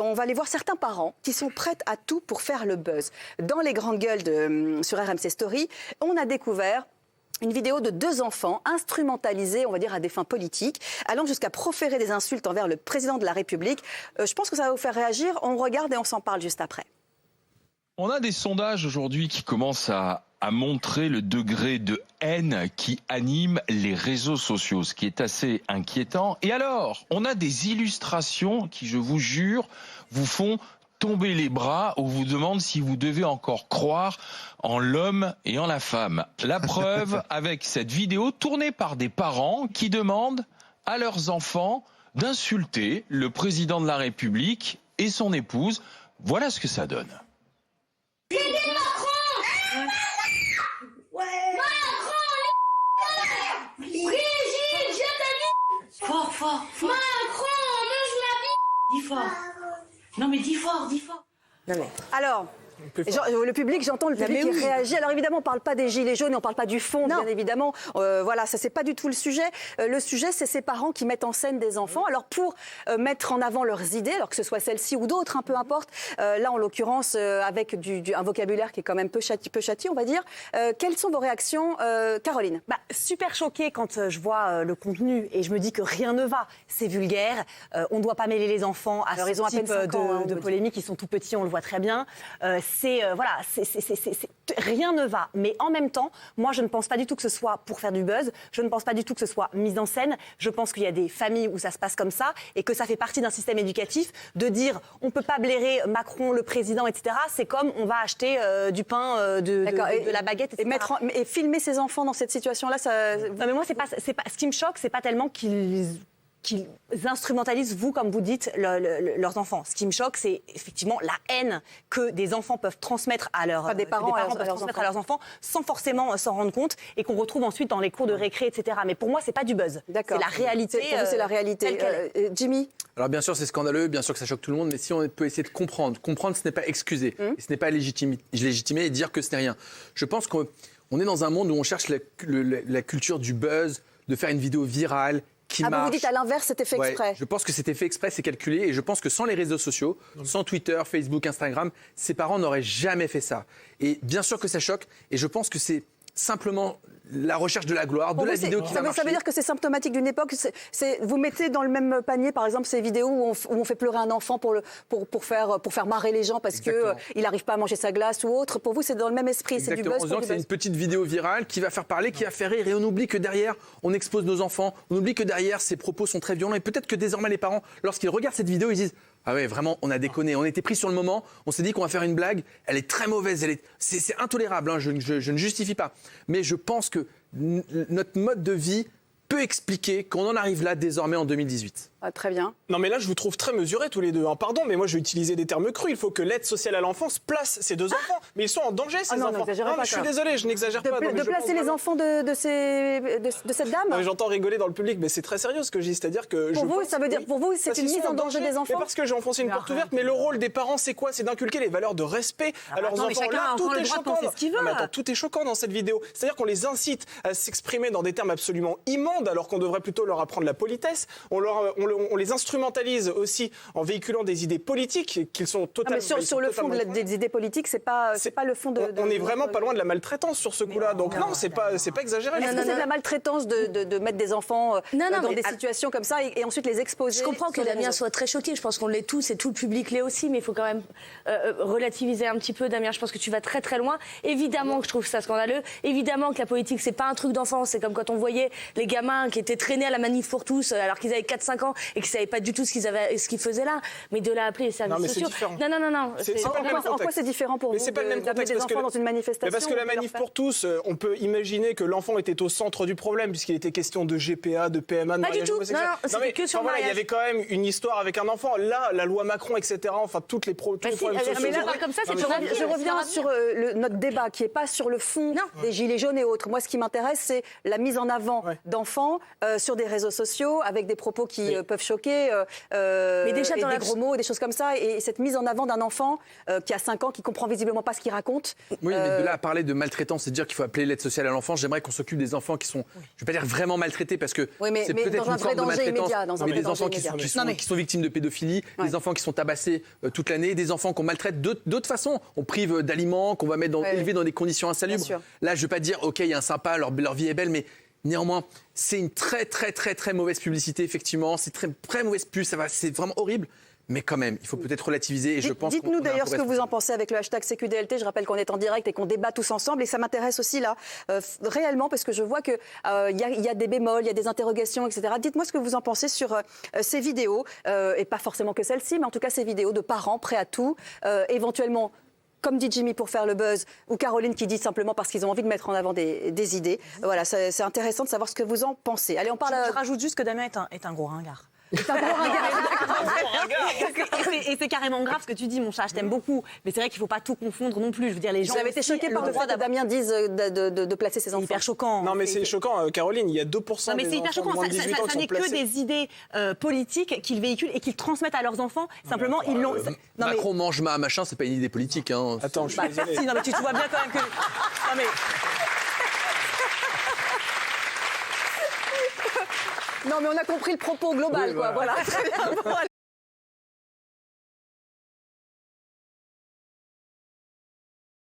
On va aller voir certains parents qui sont prêts à tout pour faire le buzz. Dans les grandes gueules sur RMC Story, on a découvert une vidéo de 2 enfants instrumentalisés, on va dire, à des fins politiques, allant jusqu'à proférer des insultes envers le président de la République. Je pense que ça va vous faire réagir. On regarde et on s'en parle juste après. On a des sondages aujourd'hui qui commencent à montrer le degré de haine qui anime les réseaux sociaux, ce qui est assez inquiétant. Et alors, on a des illustrations qui, je vous jure, vous font tomber les bras ou vous demandent si vous devez encore croire en l'homme et en la femme. La preuve avec cette vidéo tournée par des parents qui demandent à leurs enfants d'insulter le président de la République et son épouse. Voilà ce que ça donne. Fort, fort, fort. Macron, mange ma bite. Dis fort. Non mais dis fort, dis fort. Non mais... Alors... Le public, j'entends le public qui réagit. Alors évidemment, on ne parle pas des gilets jaunes, on ne parle pas du fond, bien évidemment. Voilà, ça c'est pas du tout le sujet. Le sujet, c'est ces parents qui mettent en scène des enfants. Alors pour mettre en avant leurs idées, alors que ce soit celles-ci ou d'autres, peu importe. Là, en l'occurrence, avec un vocabulaire qui est quand même peu châti, on va dire. Quelles sont vos réactions, Caroline? Super choquée quand je vois le contenu et je me dis que rien ne va. C'est vulgaire. On ne doit pas mêler les enfants à ce type de polémiques. Ils sont tout petits, on le voit très bien. Rien ne va. Mais en même temps, moi, je ne pense pas du tout que ce soit pour faire du buzz. Je ne pense pas du tout que ce soit mis en scène. Je pense qu'il y a des familles où ça se passe comme ça et que ça fait partie d'un système éducatif de dire on ne peut pas blairer Macron, le président, etc. C'est comme on va acheter du pain, de la baguette, etc. Et filmer ses enfants dans cette situation-là, ça... Non, mais moi, c'est pas, ce qui me choque, c'est pas tellement qu'ils instrumentalisent, comme vous dites, leurs enfants. Ce qui me choque, c'est effectivement la haine que des enfants peuvent transmettre à des parents peuvent transmettre à leurs enfants sans forcément s'en rendre compte et qu'on retrouve ensuite dans les cours de récré, etc. Mais pour moi, c'est pas du buzz. D'accord. C'est la réalité. Pour vous, c'est la réalité. Jimmy? Alors bien sûr, c'est scandaleux, bien sûr que ça choque tout le monde, mais si on peut essayer de comprendre, ce n'est pas excuser, et ce n'est pas légitimer et dire que ce n'est rien. Je pense qu'on est dans un monde où on cherche la culture du buzz, de faire une vidéo virale, vous dites à l'inverse, c'était fait exprès. Je pense que c'était fait exprès, c'est calculé. Et je pense que sans les réseaux sociaux, sans Twitter, Facebook, Instagram, ses parents n'auraient jamais fait ça. Et bien sûr que ça choque. Et je pense que c'est simplement la recherche de la gloire, de la vidéo qui va marcher. Ça veut dire que c'est symptomatique d'une époque. Vous mettez dans le même panier, par exemple, ces vidéos où on fait pleurer un enfant pour faire marrer les gens parce qu'il n'arrive pas à manger sa glace ou autre. Pour vous, c'est dans le même esprit. C'est du buzz. C'est une petite vidéo virale qui va faire parler, qui va faire rire. Et on oublie que derrière, on expose nos enfants. On oublie que derrière, ces propos sont très violents. Et peut-être que désormais, les parents, lorsqu'ils regardent cette vidéo, ils disent « Ah ouais, vraiment, on a déconné. On était pris sur le moment. On s'est dit qu'on va faire une blague. Elle est très mauvaise. C'est intolérable. Hein, je ne justifie pas. Mais je pense que notre mode de vie peut expliquer qu'on en arrive là désormais en 2018. Ah, très bien. Non mais là je vous trouve très mesurés tous les deux. Pardon, mais moi je vais utiliser des termes crus. Il faut que l'aide sociale à l'enfance place ces 2 enfants. Mais ils sont en danger ces enfants. Non, mais je suis désolé, je n'exagère pas. De placer les enfants de cette dame. J'entends rigoler dans le public, mais c'est très sérieux ce que je dis. C'est-à-dire que pour vous, c'est une mise en danger des enfants. Mais parce que j'ai enfoncé une porte ouverte. Mais le rôle des parents, c'est quoi? C'est d'inculquer les valeurs de respect à leurs enfants. Là, tout est choquant. Tout est choquant dans cette vidéo. C'est-à-dire qu'on les incite à s'exprimer dans des termes absolument immondes, alors qu'on devrait plutôt leur apprendre la politesse. On les instrumentalise aussi en véhiculant des idées politiques qu'ils sont totalement... sur le fond des idées politiques, c'est pas le fond de... On n'est vraiment pas loin de la maltraitance sur ce coup-là. Donc non, c'est pas exagéré. Est-ce que c'est de la maltraitance de mettre des enfants dans des situations comme ça et ensuite les exposer? Je comprends que Damien soit très choqué. Je pense qu'on l'est tous et tout le public l'est aussi. Mais il faut quand même relativiser un petit peu, Damien. Je pense que tu vas très très loin. Évidemment que je trouve ça scandaleux. Évidemment que la politique, c'est pas un truc d'enfant. C'est comme quand on voyait les gamins qui étaient traînés à la manif pour tous alors qu'ils avaient 4-5 ans et qu'ils savaient pas du tout ce qu'ils faisaient là. Mais de l'appeler les services sociaux... Non. En quoi c'est différent pour vous d'amener des enfants dans une manifestation? Parce que la manif pour tous, on peut imaginer que l'enfant était au centre du problème puisqu'il était question de GPA, de PMA, de mariage homosexuel. C'était que sur le mariage. Il y avait quand même une histoire avec un enfant. Là, la loi Macron, etc. Enfin, tous les problèmes sociaux. Mais là, comme ça, je reviens sur notre débat qui n'est pas sur le fond des gilets jaunes et autres. Moi, ce qui m'intéresse, c'est la mise en avant d'enfants sur des réseaux sociaux avec des propos qui peuvent choquer. Mais déjà, et dans des gros mots, des choses comme ça. Et cette mise en avant d'un enfant qui a 5 ans, qui comprend visiblement pas ce qu'il raconte. Oui, mais de là à parler de maltraitance, c'est dire qu'il faut appeler l'aide sociale à l'enfance. J'aimerais qu'on s'occupe des enfants qui sont, je vais pas dire vraiment maltraités, parce que c'est peut-être une forme de maltraitance. Mais des enfants qui sont victimes de pédophilie, des enfants qui sont tabassés toute l'année, des enfants qu'on maltraite d'autres façons. On prive d'aliments, qu'on va mettre élevés dans des conditions insalubres. Là, je veux pas dire, ok, il y a un sympa, leur vie est belle, mais néanmoins, c'est une très mauvaise publicité, effectivement. C'est très mauvaise pub, c'est vraiment horrible. Mais quand même, il faut peut-être relativiser. Et je pense dites-nous d'ailleurs ce que vous en pensez avec le hashtag CQDLT. Je rappelle qu'on est en direct et qu'on débat tous ensemble. Et ça m'intéresse aussi là, réellement, parce que je vois qu'il y a des bémols, il y a des interrogations, etc. Dites-moi ce que vous en pensez sur ces vidéos, et pas forcément que celle-ci, mais en tout cas ces vidéos de parents prêts à tout, éventuellement, comme dit Jimmy pour faire le buzz, ou Caroline qui dit simplement parce qu'ils ont envie de mettre en avant des idées. Voilà, c'est intéressant de savoir ce que vous en pensez. Allez, on parle. Je rajoute juste que Damien est un gros ringard. C'est un gros ringard. Et c'est carrément grave ce que tu dis, mon chat, je t'aime beaucoup. Mais c'est vrai qu'il ne faut pas tout confondre non plus. Je veux dire, les gens. Vous avez été choqué par le fait que Damien dise de placer ses enfants. C'est hyper choquant. Non, mais c'est choquant, Caroline. Il y a 2% non, mais des c'est hyper enfants de choquant. moins de 18 ans qui Ça sont n'est que placés. des idées politiques qu'ils véhiculent et qu'ils transmettent à leurs enfants. Simplement, ils l'ont. Macron mange machin, c'est pas une idée politique. Hein. Attends, je suis désolé. Si, non, mais tu vois bien quand même que. Non, mais. Non, mais on a compris le propos global, Oui, quoi. Voilà. Bon,